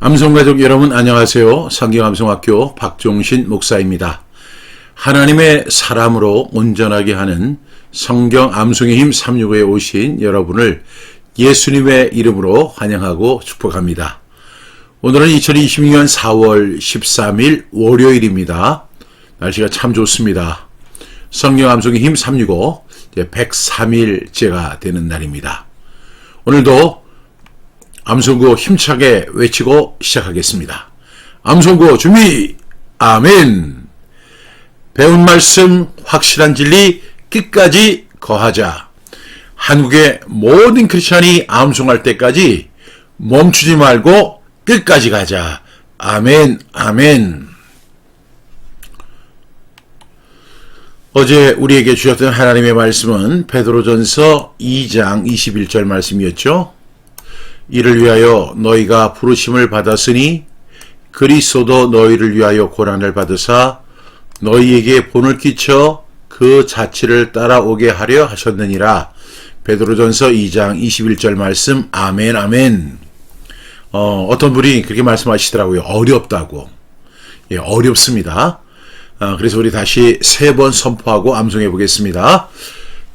암송가족 여러분 안녕하세요. 성경암송학교 박종신 목사입니다. 하나님의 사람으로 온전하게 하는 성경 암송의 힘 365에 오신 여러분을 예수님의 이름으로 환영하고 축복합니다. 오늘은 2026년 4월 13일 월요일입니다. 날씨가 참 좋습니다. 성경 암송의 힘 365 103일째가 되는 날입니다. 오늘도 암송구호 힘차게 외치고 시작하겠습니다. 암송구호 준비! 아멘! 배운 말씀 확실한 진리 끝까지 거하자. 한국의 모든 크리스찬이 암송할 때까지 멈추지 말고 끝까지 가자. 아멘, 아멘. 어제 우리에게 주셨던 하나님의 말씀은 베드로전서 2장 21절 말씀이었죠. 이를 위하여 너희가 부르심을 받았으니 그리스도도 너희를 위하여 고난을 받으사 너희에게 본을 끼쳐 그 자취를 따라오게 하려 하셨느니라. 베드로전서 2장 21절 말씀. 아멘, 아멘. 어떤 분이 그렇게 말씀하시더라고요. 어렵다고. 예, 어렵습니다. 그래서 우리 다시 3번 선포하고 암송해 보겠습니다.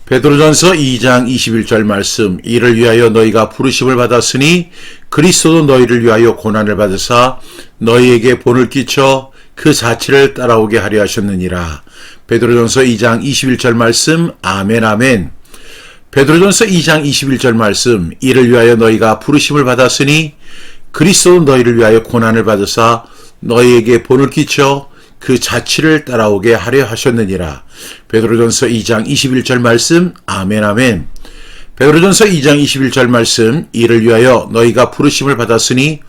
베드로전서 2장 21절 말씀. 이를 위하여 너희가 부르심을 받았으니 그리스도도 너희를 위하여 고난을 받으사 너희에게 본을 끼쳐 그 자취를 따라오게 하려 하셨느니라. 베드로전서 2장 21절 말씀. 아멘, 아멘. 베드로전서 2장 21절 말씀. 이를 위하여 너희가 부르심을 받았으니 그리스도도 너희를 위하여 고난을 받으사 너희에게 본을 끼쳐 그 자취를 따라오게 하려 하셨느니라. 베드로전서 2장 21절 말씀. 아멘, 아멘. 베드로전서 2장 21절 말씀. 이를 위하여 너희가 부르심을 받았으니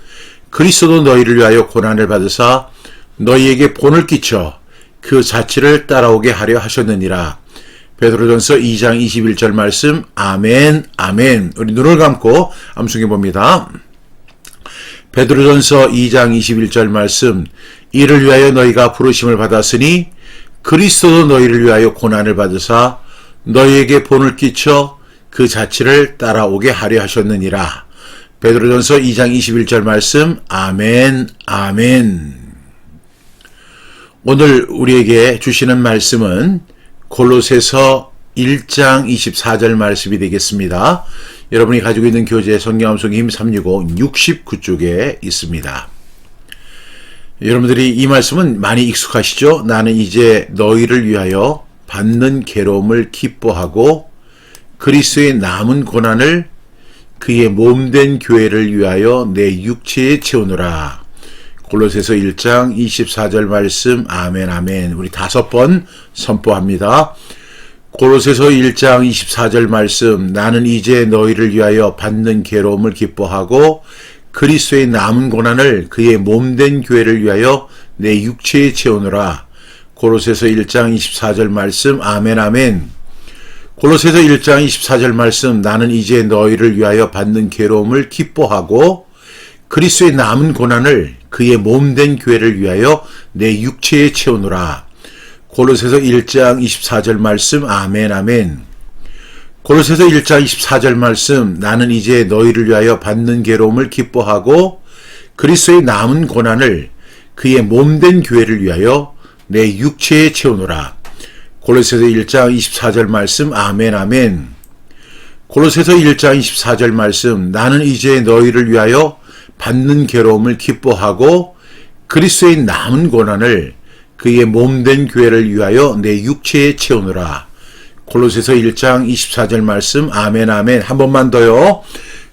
그리스도도 너희를 위하여 고난을 받으사 너희에게 본을 끼쳐 그 자취를 따라오게 하려 하셨느니라. 베드로전서 2장 21절 말씀. 아멘, 아멘. 우리 눈을 감고 암송해 봅니다. 베드로전서 2장 21절 말씀. 이를 위하여 너희가 부르심을 받았으니 그리스도도 너희를 위하여 고난을 받으사 너희에게 본을 끼쳐 그 자취를 따라오게 하려 하셨느니라. 베드로전서 2장 21절 말씀. 아멘, 아멘. 오늘 우리에게 주시는 말씀은 골로새서 1장 24절 말씀이 되겠습니다. 여러분이 가지고 있는 교재 성경 암송의 힘 365 69쪽에 있습니다. 여러분들이 이 말씀은 많이 익숙하시죠? 나는 이제 너희를 위하여 받는 괴로움을 기뻐하고 그리스도의 남은 고난을 그의 몸된 교회를 위하여 내 육체에 채우노라. 골로새서 1장 24절 말씀. 아멘, 아멘. 우리 5번 선포합니다. 골로새서 1장 24절 말씀. 나는 이제 너희를 위하여 받는 괴로움을 기뻐하고 그리스도의 남은 고난을 그의 몸된 교회를 위하여 내 육체에 채우노라. 골로새서 1장 24절 말씀. 아멘, 아멘. 골로새서 1장 24절 말씀. 나는 이제 너희를 위하여 받는 괴로움을 기뻐하고 그리스도의 남은 고난을 그의 몸된 교회를 위하여 내 육체에 채우노라. 골로새서 1장 24절 말씀. 아멘, 아멘. 골로새서 1장 24절 말씀. 나는 이제 너희를 위하여 받는 괴로움을 기뻐하고 그리스도의 남은 고난을 그의 몸된 교회를 위하여 내 육체에 채우노라. 골로새서 1장 24절 말씀. 아멘, 아멘. 골로새서 1장 24절 말씀. 나는 이제 너희를 위하여 받는 괴로움을 기뻐하고 그리스도의 남은 고난을 그의 몸된 교회를 위하여 내 육체에 채우노라. 골로새서 1장 24절 말씀. 아멘, 아멘. 한 번만 더요.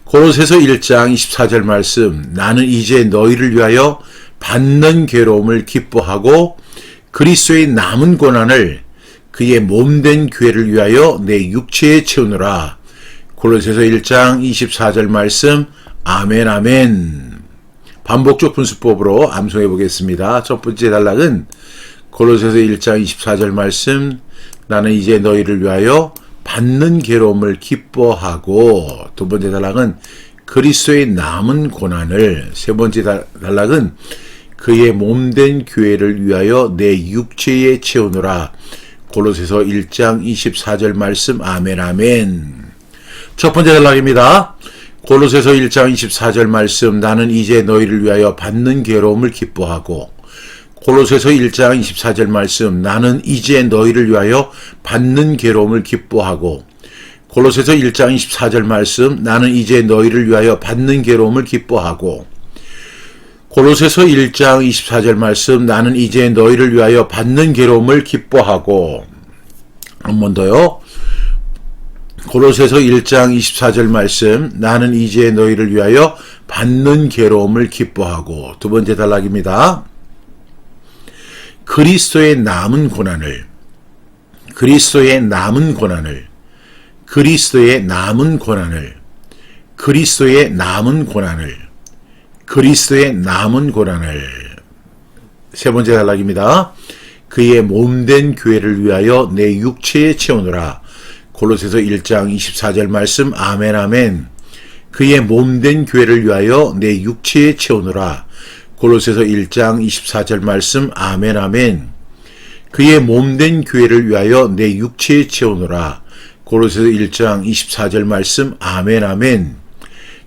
골로새서 1장 24절 말씀. 나는 이제 너희를 위하여 받는 괴로움을 기뻐하고 그리스도의 남은 고난을 그의 몸된 교회를 위하여 내 육체에 채우노라. 골로새서 1장 24절 말씀. 아멘, 아멘. 반복적 분수법으로 암송해 보겠습니다. 첫 번째 단락은 골로새서 1장 24절 말씀. 나는 이제 너희를 위하여 받는 괴로움을 기뻐하고. 두 번째 단락은 그리스도의 남은 고난을. 세 번째 단락은 그의 몸된 교회를 위하여 내 육체에 채우노라. 골로새서 1장 24절 말씀. 아멘, 아멘. 첫 번째 단락입니다. 골로새서 1장 24절 말씀, 나는 이제 너희를 위하여 받는 괴로움을 기뻐하고. 골로새서 1장 24절 말씀, 나는 이제 너희를 위하여 받는 괴로움을 기뻐하고. 골로새서 1장 24절 말씀, 나는 이제 너희를 위하여 받는 괴로움을 기뻐하고. 골로새서 1장 24절 말씀, 나는 이제 너희를 위하여 받는 괴로움을 기뻐하고. 한 번 더요. 골로새서 1장 24절 말씀, 나는 이제 너희를 위하여 받는 괴로움을 기뻐하고. 두 번째 단락입니다. 그리스도의 남은 고난을, 그리스도의 남은 고난을, 그리스도의 남은 고난을, 그리스도의 남은 고난을, 그리스도의 남은 고난을. 세 번째 단락입니다. 그의 몸된 교회를 위하여 내 육체에 채우노라. 골로새서 1장 24절 말씀, 아멘 아멘. 그의 몸된 교회를 위하여 내 육체에 채우노라. 골로새서 1장 24절 말씀, 아멘 아멘. 그의 몸된 교회를 위하여 내 육체에 채우노라. 골로새서 1장 24절 말씀, 아멘 아멘.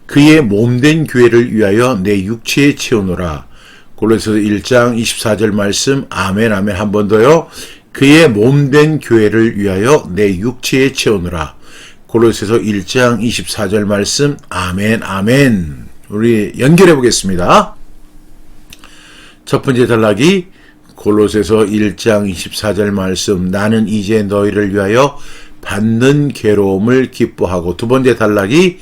그의 몸된 교회를 위하여 내 육체에 채우노라. 골로새서 1장 24절 말씀, 아멘 아멘. 한 번 더요. 그의 몸된 교회를 위하여 내 육체에 채우노라. 골로새서 1장 24절 말씀, 아멘 아멘. 우리 연결해 보겠습니다. 첫 번째 단락이 골로새서 1장 24절 말씀, 나는 이제 너희를 위하여 받는 괴로움을 기뻐하고. 두 번째 단락이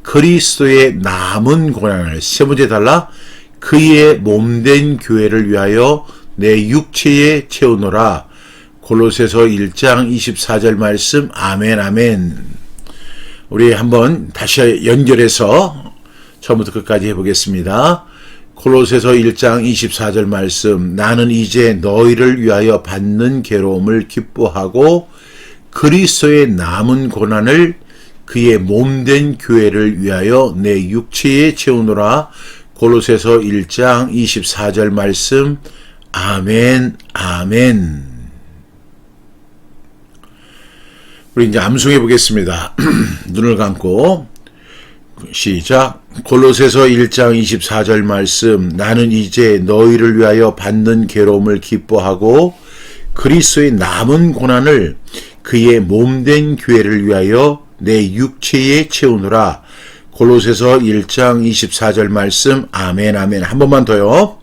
그리스도의 남은 고난을. 세 번째 단락, 그의 몸된 교회를 위하여 내 육체에 채우노라. 골로새서 1장 24절 말씀, 아멘 아멘. 우리 한번 다시 연결해서 처음부터 끝까지 해보겠습니다. 골로새서 1장 24절 말씀, 나는 이제 너희를 위하여 받는 괴로움을 기뻐하고 그리스도의 남은 고난을 그의 몸된 교회를 위하여 내 육체에 채우노라. 골로새서 1장 24절 말씀, 아멘 아멘. 우리 이제 암송해 보겠습니다. 눈을 감고 시작. 골로새서 1장 24절 말씀, 나는 이제 너희를 위하여 받는 괴로움을 기뻐하고 그리스도의 남은 고난을 그의 몸된 교회를 위하여 내 육체에 채우노라. 골로새서 1장 24절 말씀, 아멘 아멘. 한 번만 더요.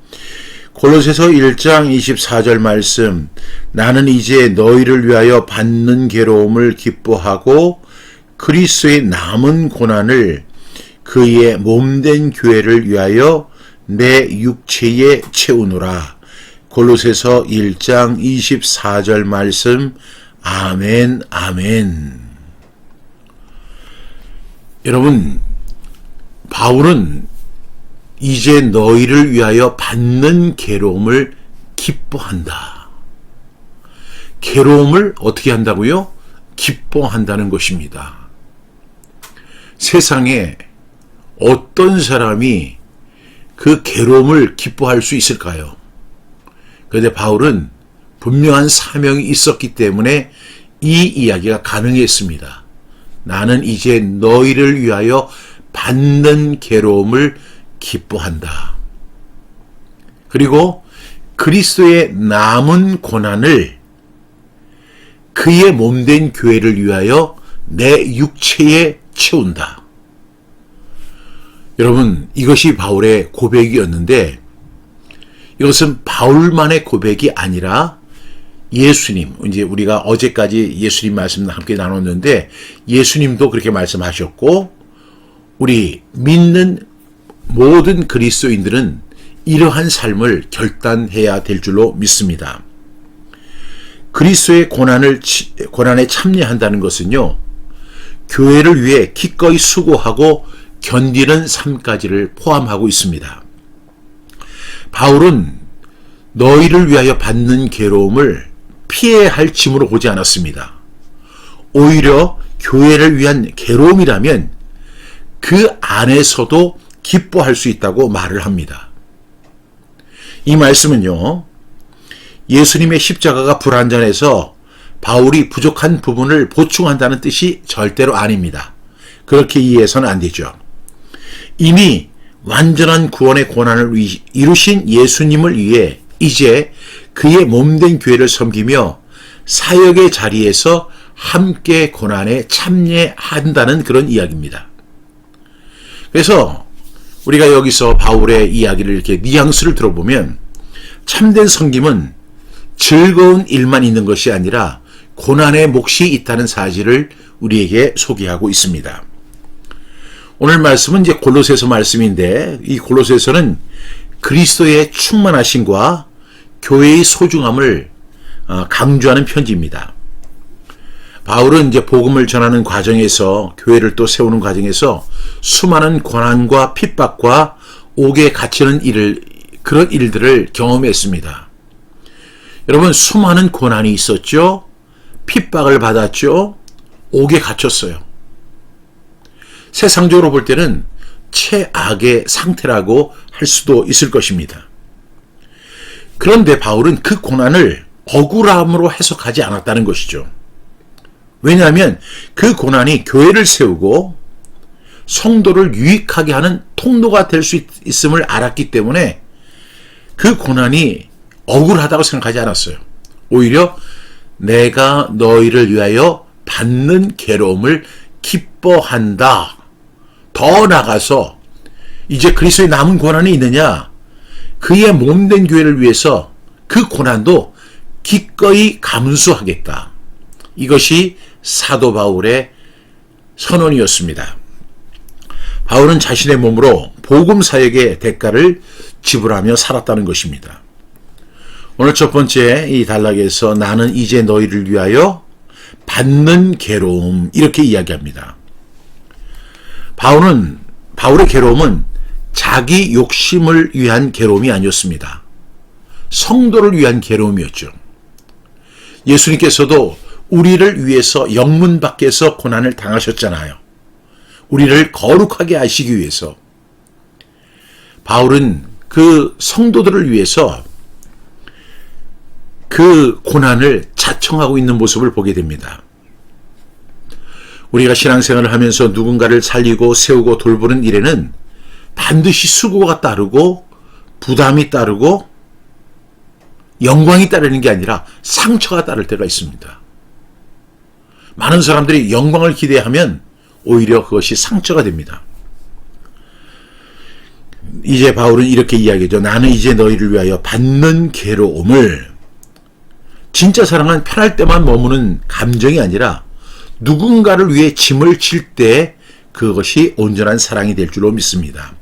골로새서 1장 24절 말씀, 나는 이제 너희를 위하여 받는 괴로움을 기뻐하고 그리스도의 남은 고난을 그의 몸된 교회를 위하여 내 육체에 채우노라. 골로새서 1장 24절 말씀, 아멘 아멘. 여러분, 바울은 이제 너희를 위하여 받는 괴로움을 기뻐한다. 괴로움을 어떻게 한다고요? 기뻐한다는 것입니다. 세상에 어떤 사람이 그 괴로움을 기뻐할 수 있을까요? 그런데 바울은 분명한 사명이 있었기 때문에 이 이야기가 가능했습니다. 나는 이제 너희를 위하여 받는 괴로움을 기뻐한다. 그리고 그리스도의 남은 고난을 그의 몸된 교회를 위하여 내 육체에 채운다. 여러분, 이것이 바울의 고백이었는데 이것은 바울만의 고백이 아니라 예수님, 이제 우리가 어제까지 예수님 말씀 함께 나눴는데 예수님도 그렇게 말씀하셨고 우리 믿는 모든 그리스도인들은 이러한 삶을 결단해야 될 줄로 믿습니다. 그리스도의 고난에 참여한다는 것은요, 교회를 위해 기꺼이 수고하고 견디는 삶까지를 포함하고 있습니다. 바울은 너희를 위하여 받는 괴로움을 피해야 할 짐으로 보지 않았습니다. 오히려 교회를 위한 괴로움이라면 그 안에서도 기뻐할 수 있다고 말을 합니다. 이 말씀은요, 예수님의 십자가가 불완전해서 바울이 부족한 부분을 보충한다는 뜻이 절대로 아닙니다. 그렇게 이해해서는 안 되죠. 이미 완전한 구원의 고난을 이루신 예수님을 위해 이제 그의 몸된 교회를 섬기며 사역의 자리에서 함께 고난에 참여한다는 그런 이야기입니다. 그래서 우리가 여기서 바울의 이야기를 이렇게 뉘앙스를 들어보면 참된 섬김은 즐거운 일만 있는 것이 아니라 고난의 몫이 있다는 사실을 우리에게 소개하고 있습니다. 오늘 말씀은 이제 골로새서 말씀인데 이 골로새서는 그리스도의 충만하심과 교회의 소중함을 강조하는 편지입니다. 바울은 이제 복음을 전하는 과정에서 교회를 또 세우는 과정에서 수많은 고난과 핍박과 옥에 갇히는 그런 일들을 경험했습니다. 여러분, 수많은 고난이 있었죠. 핍박을 받았죠. 옥에 갇혔어요. 세상적으로 볼 때는 최악의 상태라고 할 수도 있을 것입니다. 그런데 바울은 그 고난을 억울함으로 해석하지 않았다는 것이죠. 왜냐하면 그 고난이 교회를 세우고 성도를 유익하게 하는 통로가 될 수 있음을 알았기 때문에 그 고난이 억울하다고 생각하지 않았어요. 오히려 내가 너희를 위하여 받는 괴로움을 기뻐한다. 더 나아가서 이제 그리스도의 남은 고난이 있느냐? 그의 몸된 교회를 위해서 그 고난도 기꺼이 감수하겠다. 이것이 사도 바울의 선언이었습니다. 바울은 자신의 몸으로 복음 사역의 대가를 지불하며 살았다는 것입니다. 오늘 첫 번째 이 단락에서 나는 이제 너희를 위하여 받는 괴로움 이렇게 이야기합니다. 바울의 괴로움은 자기 욕심을 위한 괴로움이 아니었습니다. 성도를 위한 괴로움이었죠. 예수님께서도 우리를 위해서 영문 밖에서 고난을 당하셨잖아요. 우리를 거룩하게 하시기 위해서. 바울은 그 성도들을 위해서 그 고난을 자청하고 있는 모습을 보게 됩니다. 우리가 신앙생활을 하면서 누군가를 살리고 세우고 돌보는 일에는 반드시 수고가 따르고 부담이 따르고 영광이 따르는 게 아니라 상처가 따를 때가 있습니다. 많은 사람들이 영광을 기대하면 오히려 그것이 상처가 됩니다. 이제 바울은 이렇게 이야기하죠. 나는 이제 너희를 위하여 받는 괴로움을, 진짜 사랑은 편할 때만 머무는 감정이 아니라 누군가를 위해 짐을 질 때 그것이 온전한 사랑이 될 줄로 믿습니다.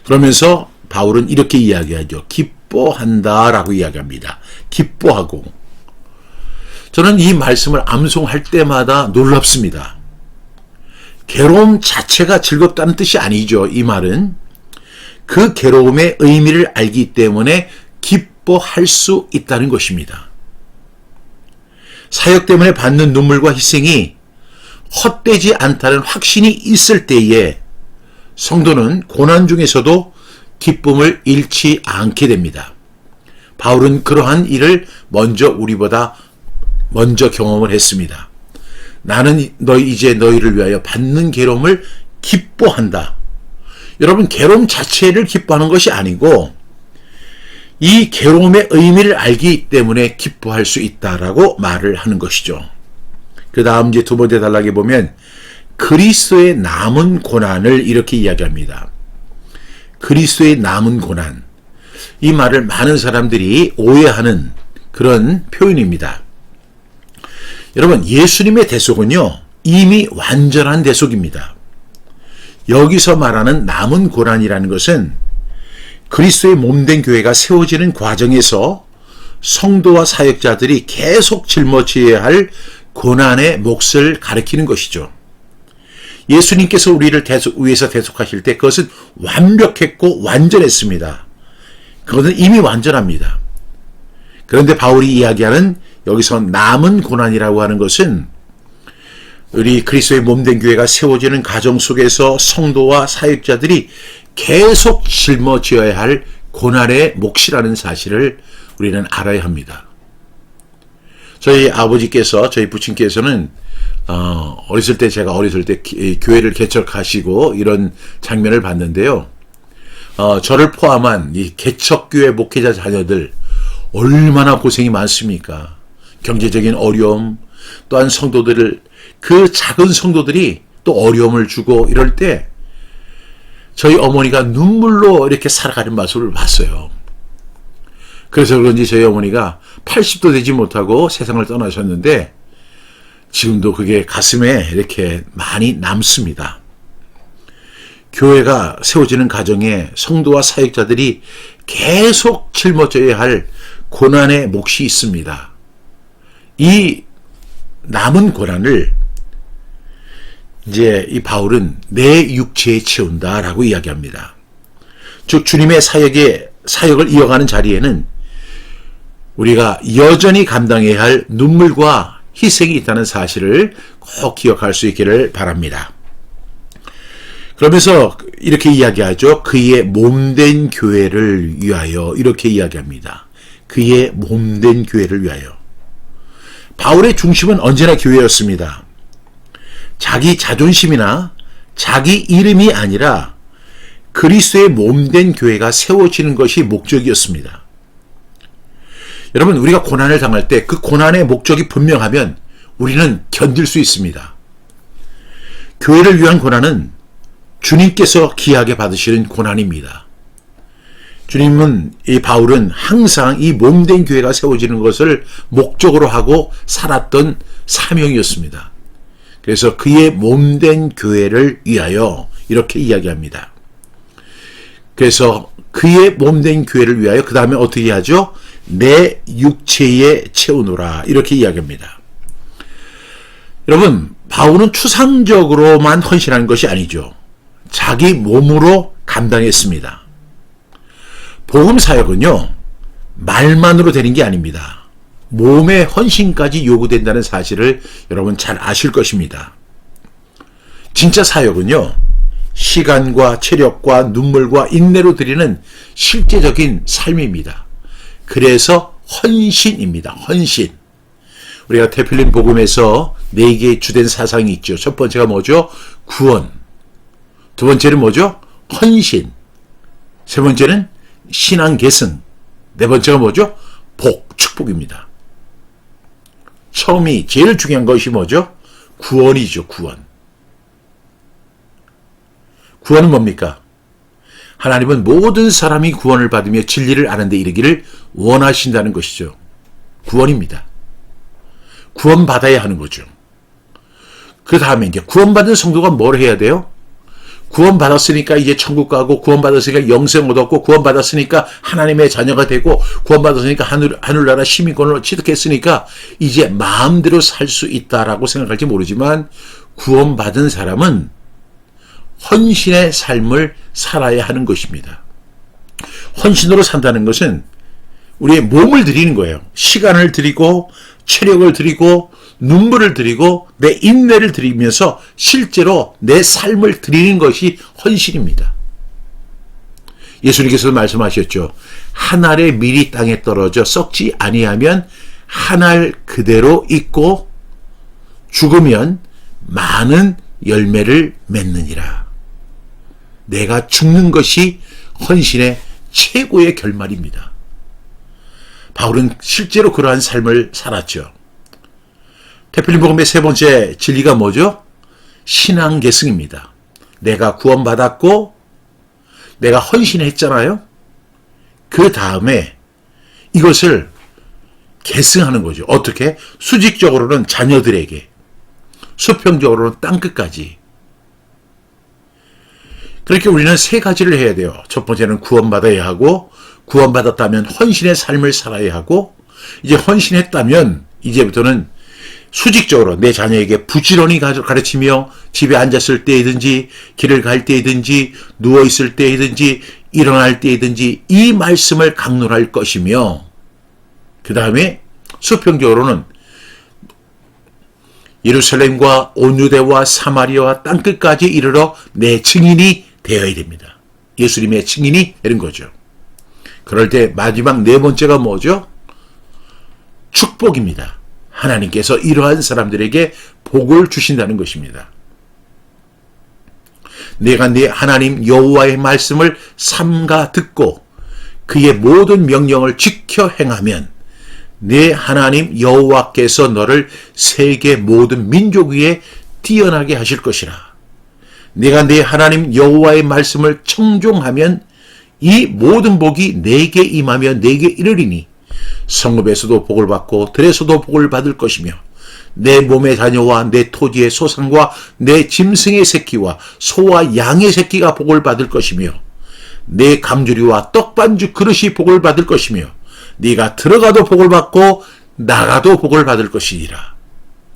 그러면서 바울은 이렇게 이야기하죠. 기뻐한다라고 이야기합니다. 기뻐하고. 저는 이 말씀을 암송할 때마다 놀랍습니다. 괴로움 자체가 즐겁다는 뜻이 아니죠. 이 말은 그 괴로움의 의미를 알기 때문에 기뻐할 수 있다는 것입니다. 사역 때문에 받는 눈물과 희생이 헛되지 않다는 확신이 있을 때에 성도는 고난 중에서도 기쁨을 잃지 않게 됩니다. 바울은 그러한 일을 우리보다 먼저 경험을 했습니다. 나는 이제 너희를 위하여 받는 괴로움을 기뻐한다. 여러분, 괴로움 자체를 기뻐하는 것이 아니고 이 괴로움의 의미를 알기 때문에 기뻐할 수 있다라고 말을 하는 것이죠. 그 다음 이제 두 번째 단락에 보면 그리스도의 남은 고난을 이렇게 이야기합니다. 그리스도의 남은 고난. 이 말을 많은 사람들이 오해하는 그런 표현입니다. 여러분, 예수님의 대속은요, 이미 완전한 대속입니다. 여기서 말하는 남은 고난이라는 것은 그리스도의 몸된 교회가 세워지는 과정에서 성도와 사역자들이 계속 짊어져야 할 고난의 몫을 가리키는 것이죠. 예수님께서 우리를 위해서 대속하실 때 그것은 완벽했고 완전했습니다. 그것은 이미 완전합니다. 그런데 바울이 이야기하는 여기서 남은 고난이라고 하는 것은 우리 그리스도의 몸된 교회가 세워지는 과정 속에서 성도와 사역자들이 계속 짊어져야 할 고난의 몫이라는 사실을 우리는 알아야 합니다. 저희 아버지께서, 저희 부친께서는 제가 어렸을 때 교회를 개척하시고 이런 장면을 봤는데요. 저를 포함한 이 개척교회 목회자 자녀들 얼마나 고생이 많습니까? 경제적인 어려움, 또한 그 작은 성도들이 또 어려움을 주고 이럴 때 저희 어머니가 눈물로 이렇게 살아가는 모습을 봤어요. 그래서 그런지 저희 어머니가 80도 되지 못하고 세상을 떠나셨는데 지금도 그게 가슴에 이렇게 많이 남습니다. 교회가 세워지는 과정에 성도와 사역자들이 계속 짊어져야 할 고난의 몫이 있습니다. 이 남은 고난을 이제 이 바울은 내 육체에 채운다라고 이야기합니다. 즉 주님의 사역을 이어가는 자리에는 우리가 여전히 감당해야 할 눈물과 희생이 있다는 사실을 꼭 기억할 수 있기를 바랍니다. 그러면서 이렇게 이야기하죠. 그의 몸된 교회를 위하여 이렇게 이야기합니다. 그의 몸된 교회를 위하여. 바울의 중심은 언제나 교회였습니다. 자기 자존심이나 자기 이름이 아니라 그리스도의 몸된 교회가 세워지는 것이 목적이었습니다. 여러분, 우리가 고난을 당할 때 그 고난의 목적이 분명하면 우리는 견딜 수 있습니다. 교회를 위한 고난은 주님께서 귀하게 받으시는 고난입니다. 바울은 항상 이 몸된 교회가 세워지는 것을 목적으로 하고 살았던 사명이었습니다. 그래서 그의 몸된 교회를 위하여 이렇게 이야기합니다. 그래서 그의 몸된 교회를 위하여 그 다음에 어떻게 하죠? 내 육체에 채우노라 이렇게 이야기합니다. 여러분, 바울은 추상적으로만 헌신한 것이 아니죠. 자기 몸으로 감당했습니다. 복음 사역은요, 말만으로 되는 게 아닙니다. 몸의 헌신까지 요구된다는 사실을 여러분 잘 아실 것입니다. 진짜 사역은요, 시간과 체력과 눈물과 인내로 드리는 실제적인 삶입니다. 그래서 헌신입니다. 헌신. 우리가 테필린 복음에서 4개의 주된 사상이 있죠. 첫 번째가 뭐죠? 구원. 두 번째는 뭐죠? 헌신. 세 번째는 신앙 계승. 네 번째가 뭐죠? 축복입니다. 제일 중요한 것이 뭐죠? 구원이죠. 구원. 구원은 뭡니까? 하나님은 모든 사람이 구원을 받으며 진리를 아는 데 이르기를 원하신다는 것이죠. 구원입니다. 구원받아야 하는 거죠. 그 다음에 이제 구원받은 성도가 뭘 해야 돼요? 구원받았으니까 이제 천국 가고, 구원받았으니까 영생 얻었고, 구원받았으니까 하나님의 자녀가 되고, 구원받았으니까 하늘나라 시민권을 취득했으니까 이제 마음대로 살 수 있다라고 생각할지 모르지만, 구원받은 사람은 헌신의 삶을 살아야 하는 것입니다. 헌신으로 산다는 것은 우리의 몸을 드리는 거예요. 시간을 드리고, 체력을 드리고, 눈물을 드리고, 내 인내를 드리면서 실제로 내 삶을 드리는 것이 헌신입니다. 예수님께서 말씀하셨죠. 한 알의 밀이 땅에 떨어져 썩지 아니하면 한 알 그대로 있고 죽으면 많은 열매를 맺느니라. 내가 죽는 것이 헌신의 최고의 결말입니다. 바울은 실제로 그러한 삶을 살았죠. 테필린 복음의 세 번째 진리가 뭐죠? 신앙 계승입니다. 내가 구원받았고 내가 헌신했잖아요. 그 다음에 이것을 계승하는 거죠. 어떻게? 수직적으로는 자녀들에게, 수평적으로는 땅끝까지. 그렇게 우리는 세 가지를 해야 돼요. 첫 번째는 구원받아야 하고, 구원받았다면 헌신의 삶을 살아야 하고, 이제 헌신했다면 이제부터는 수직적으로 내 자녀에게 부지런히 가르치며 집에 앉았을 때이든지 길을 갈 때이든지 누워있을 때이든지 일어날 때이든지 이 말씀을 강론할 것이며, 그 다음에 수평적으로는 예루살렘과 온 유대와 사마리아와 땅끝까지 이르러 내 증인이 되어야 됩니다. 예수님의 증인이 되는 거죠. 그럴 때 마지막 네 번째가 뭐죠? 축복입니다. 하나님께서 이러한 사람들에게 복을 주신다는 것입니다. 내가 네 하나님 여호와의 말씀을 삼가 듣고 그의 모든 명령을 지켜 행하면 네 하나님 여호와께서 너를 세계 모든 민족 위에 뛰어나게 하실 것이라. 내가 네 하나님 여호와의 말씀을 청종하면 이 모든 복이 내게 임하며 내게 이르리니 성읍에서도 복을 받고 들에서도 복을 받을 것이며 내 몸의 자녀와 내 토지의 소산과 내 짐승의 새끼와 소와 양의 새끼가 복을 받을 것이며 내 감주리와 떡반죽 그릇이 복을 받을 것이며 네가 들어가도 복을 받고 나가도 복을 받을 것이니라.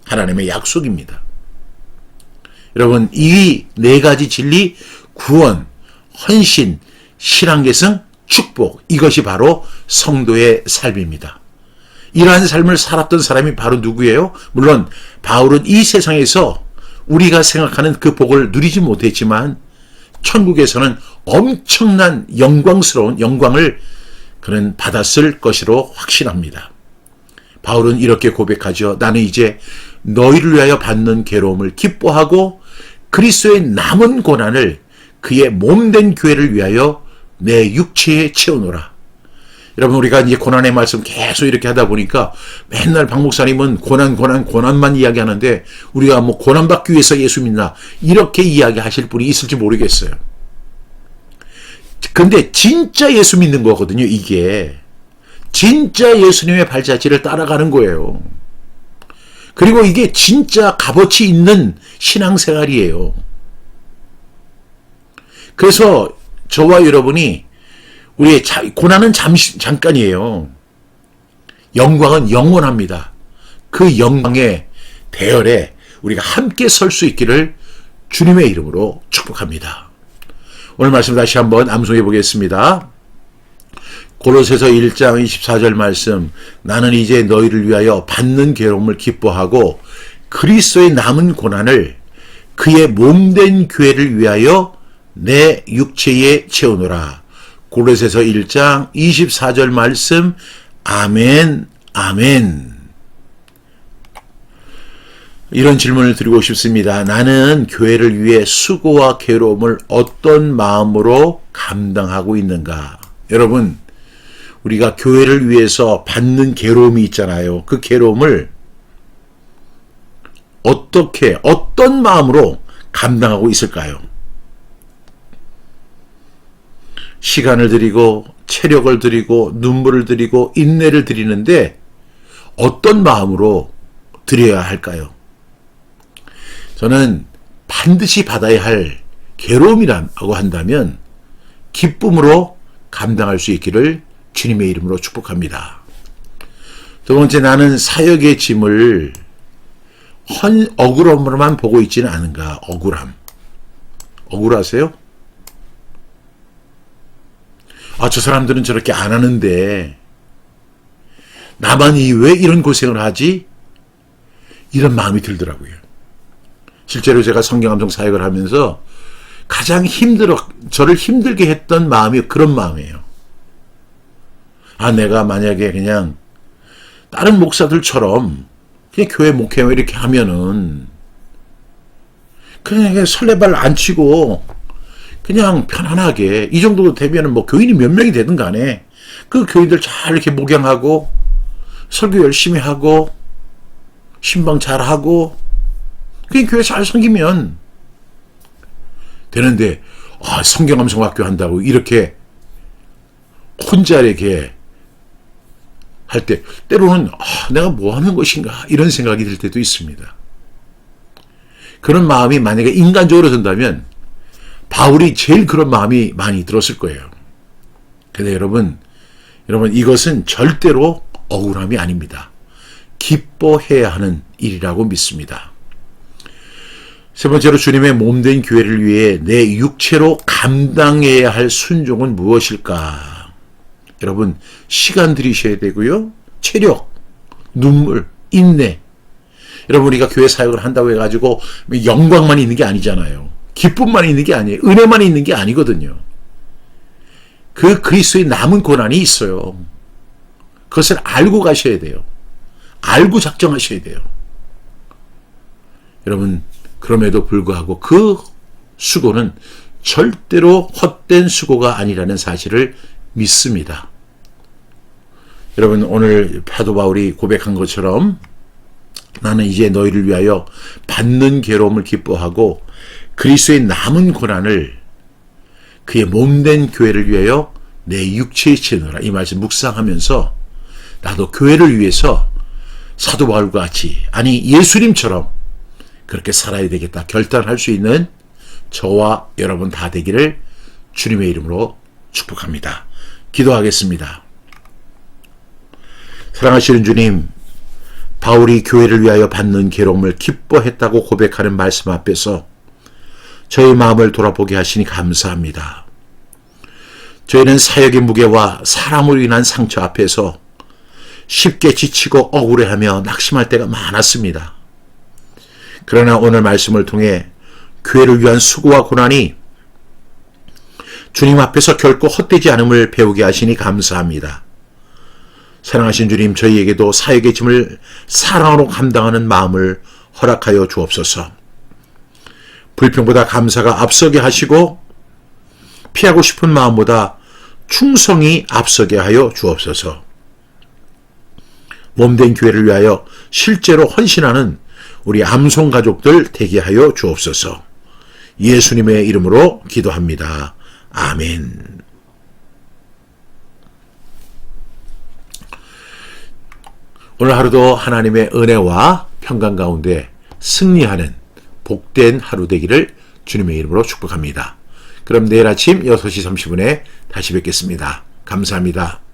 하나님의 약속입니다. 여러분, 이 네 가지 진리, 구원, 헌신, 신앙계승, 축복, 이것이 바로 성도의 삶입니다. 이러한 삶을 살았던 사람이 바로 누구예요? 물론 바울은 이 세상에서 우리가 생각하는 그 복을 누리지 못했지만 천국에서는 엄청난 영광스러운 영광을 그는 받았을 것으로 확신합니다. 바울은 이렇게 고백하죠. 나는 이제 너희를 위하여 받는 괴로움을 기뻐하고 그리스도의 남은 고난을 그의 몸된 교회를 위하여 내 육체에 채우노라. 여러분, 우리가 이제 고난의 말씀 계속 이렇게 하다 보니까 맨날 박 목사님은 고난만 이야기하는데 우리가 뭐 고난받기 위해서 예수 믿나 이렇게 이야기하실 분이 있을지 모르겠어요. 근데 진짜 예수 믿는 거거든요. 이게 진짜 예수님의 발자취를 따라가는 거예요. 그리고 이게 진짜 값어치 있는 신앙생활이에요. 그래서 저와 여러분이 우리의 고난은 잠깐이에요. 영광은 영원합니다. 그 영광의 대열에 우리가 함께 설 수 있기를 주님의 이름으로 축복합니다. 오늘 말씀 다시 한번 암송해 보겠습니다. 고로새서 1장 24절 말씀. 나는 이제 너희를 위하여 받는 괴로움을 기뻐하고 그리스도의 남은 고난을 그의 몸된 교회를 위하여 내 육체에 채우노라. 고로새서 1장 24절 말씀. 아멘, 아멘. 이런 질문을 드리고 싶습니다. 나는 교회를 위해 수고와 괴로움을 어떤 마음으로 감당하고 있는가? 여러분, 우리가 교회를 위해서 받는 괴로움이 있잖아요. 그 괴로움을 어떤 마음으로 감당하고 있을까요? 시간을 들이고 체력을 들이고 눈물을 들이고 인내를 들이는데 어떤 마음으로 드려야 할까요? 저는 반드시 받아야 할 괴로움이라고 한다면 기쁨으로 감당할 수 있기를 주님의 이름으로 축복합니다. 두 번째, 나는 사역의 짐을 억울함으로만 보고 있지는 않은가? 억울함. 억울하세요? 저 사람들은 저렇게 안 하는데 나만이 왜 이런 고생을 하지? 이런 마음이 들더라고요. 실제로 제가 성경암송 사역을 하면서 가장 저를 힘들게 했던 마음이 그런 마음이에요. 내가 만약에 그냥 다른 목사들처럼 그냥 교회 목회만 이렇게 하면은 그냥 설레발 안 치고 그냥 편안하게 이 정도 되면은 뭐 교인이 몇 명이 되든 간에 그 교인들 잘 이렇게 목양하고 설교 열심히 하고 신방 잘 하고 그냥 교회 잘 섬기면 되는데 성경암송학교 한다고 이렇게 혼자 이렇게 할 때 때로는 내가 뭐 하는 것인가 이런 생각이 들 때도 있습니다. 그런 마음이 만약에 인간적으로 든다면 바울이 제일 그런 마음이 많이 들었을 거예요. 근데 여러분 이것은 절대로 억울함이 아닙니다. 기뻐해야 하는 일이라고 믿습니다. 세 번째로, 주님의 몸된 교회를 위해 내 육체로 감당해야 할 순종은 무엇일까? 여러분, 시간 들이셔야 되고요. 체력, 눈물, 인내. 여러분, 우리가 교회 사역을 한다고 해가지고 영광만 있는 게 아니잖아요. 기쁨만 있는 게 아니에요. 은혜만 있는 게 아니거든요. 그 그리스도의 남은 고난이 있어요. 그것을 알고 가셔야 돼요. 알고 작정하셔야 돼요. 여러분, 그럼에도 불구하고 그 수고는 절대로 헛된 수고가 아니라는 사실을 믿습니다. 여러분, 오늘 사도 바울이 고백한 것처럼 나는 이제 너희를 위하여 받는 괴로움을 기뻐하고 그리스도의 남은 고난을 그의 몸된 교회를 위하여 내 육체에 치노라. 이 말씀 묵상하면서 나도 교회를 위해서 사도 바울과 같이, 아니 예수님처럼 그렇게 살아야 되겠다 결단할 수 있는 저와 여러분 다 되기를 주님의 이름으로 축복합니다. 기도하겠습니다. 사랑하시는 주님, 바울이 교회를 위하여 받는 괴로움을 기뻐했다고 고백하는 말씀 앞에서 저의 마음을 돌아보게 하시니 감사합니다. 저희는 사역의 무게와 사람으로 인한 상처 앞에서 쉽게 지치고 억울해하며 낙심할 때가 많았습니다. 그러나 오늘 말씀을 통해 교회를 위한 수고와 고난이 주님 앞에서 결코 헛되지 않음을 배우게 하시니 감사합니다. 사랑하신 주님, 저희에게도 사역의 짐을 사랑으로 감당하는 마음을 허락하여 주옵소서. 불평보다 감사가 앞서게 하시고 피하고 싶은 마음보다 충성이 앞서게 하여 주옵소서. 몸된 교회를 위하여 실제로 헌신하는 우리 암송 가족들 되게 하여 주옵소서. 예수님의 이름으로 기도합니다. 아멘. 오늘 하루도 하나님의 은혜와 평강 가운데 승리하는 복된 하루 되기를 주님의 이름으로 축복합니다. 그럼 내일 아침 6시 30분에 다시 뵙겠습니다. 감사합니다.